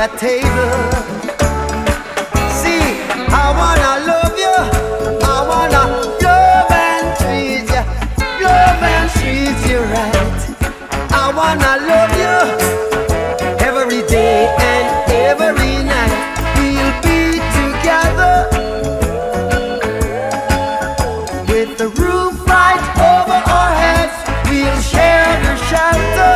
your table. See, I wanna love you, I wanna love and treat you, love and treat you right. I wanna love you every day and every night. We'll be together with the roof right over our heads. We'll share the shelter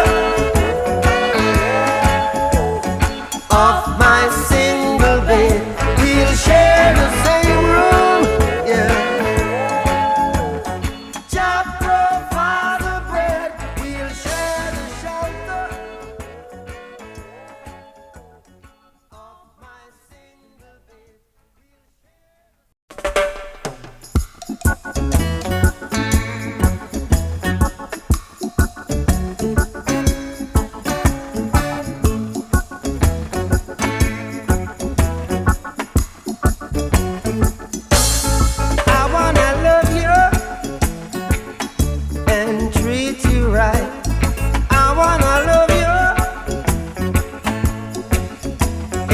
of my single bed. We'll share the same room, yeah. Just provide the bread. We'll share the shelter of my single bed. I wanna love you and treat you right. I wanna love you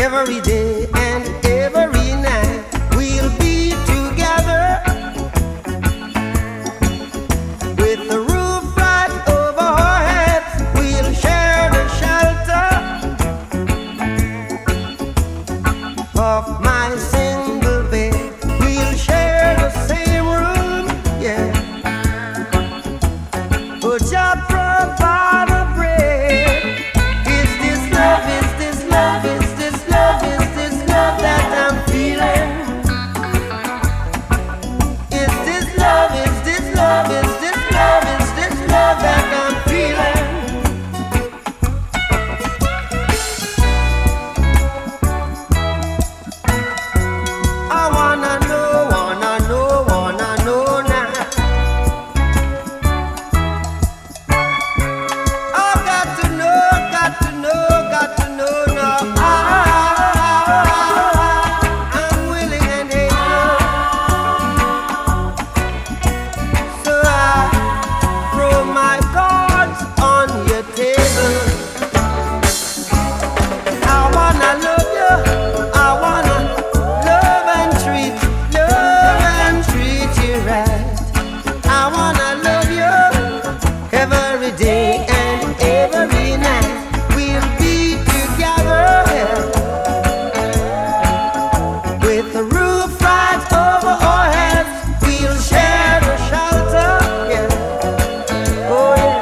every day and every night. We'll be together with the roof right over our heads. We'll share the shelter of my single bed. We'll share the same room, yeah. But just provide the bread. Is this love? Is this love? Is this love? Is this love that I'm feeling? Is this love? Is this love? Is this love? Is this love that I'm feeling? I wanna know now. I got to know now. I'm willing and able, so I throw my cards on your table. I wanna love you, I wanna love and treat you right. I wanna love you every day and every night. We'll be together with the roof right over our heads. We'll share the shelter, yeah. Oh yeah,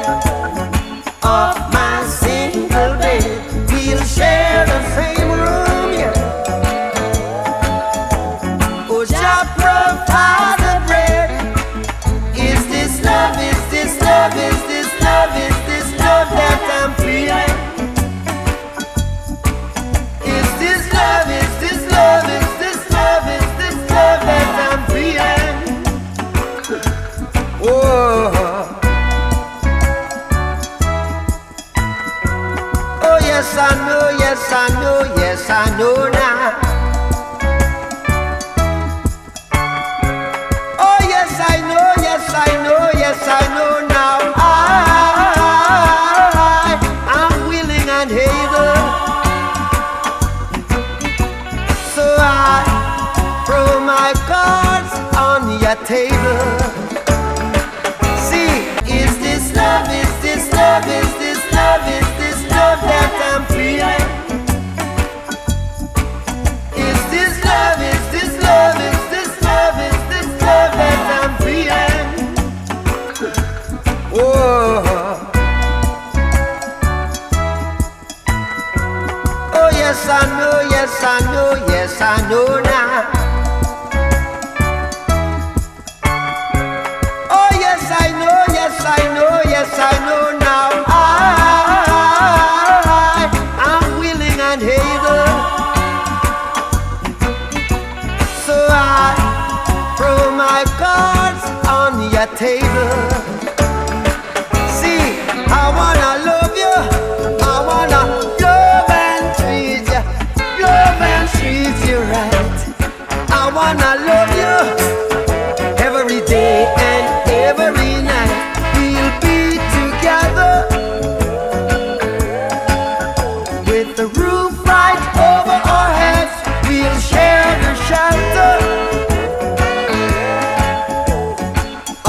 of my single bed. We'll share the same room, yeah. Oh, just provide the bread. Is this love? Is this love? Is this love? Is this love that I'm feeling? Is this love? Is this love? Is this love? Is this love that I'm feeling? Oh, oh yes I know, yes I know, yes I know now. Oh yes I know, yes I know, yes I know now. I'm willing and able, so I throw my cards on your table. See, is this love? Is this love? Is this love? Is this love that I'm feeling? Is this love? Is this love? Is this love? Is this love that I'm feeling? Oh, oh yes I know, yes I know, yes I know now. Oh yes I know, yes I know, yes I know now. I'm willing and able, so I throw my cards on your table. See, I wanna love you, I wanna love and treat you, love and treat you right. I wanna love you every day and every night. We'll be together with the roof right over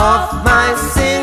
of my sin.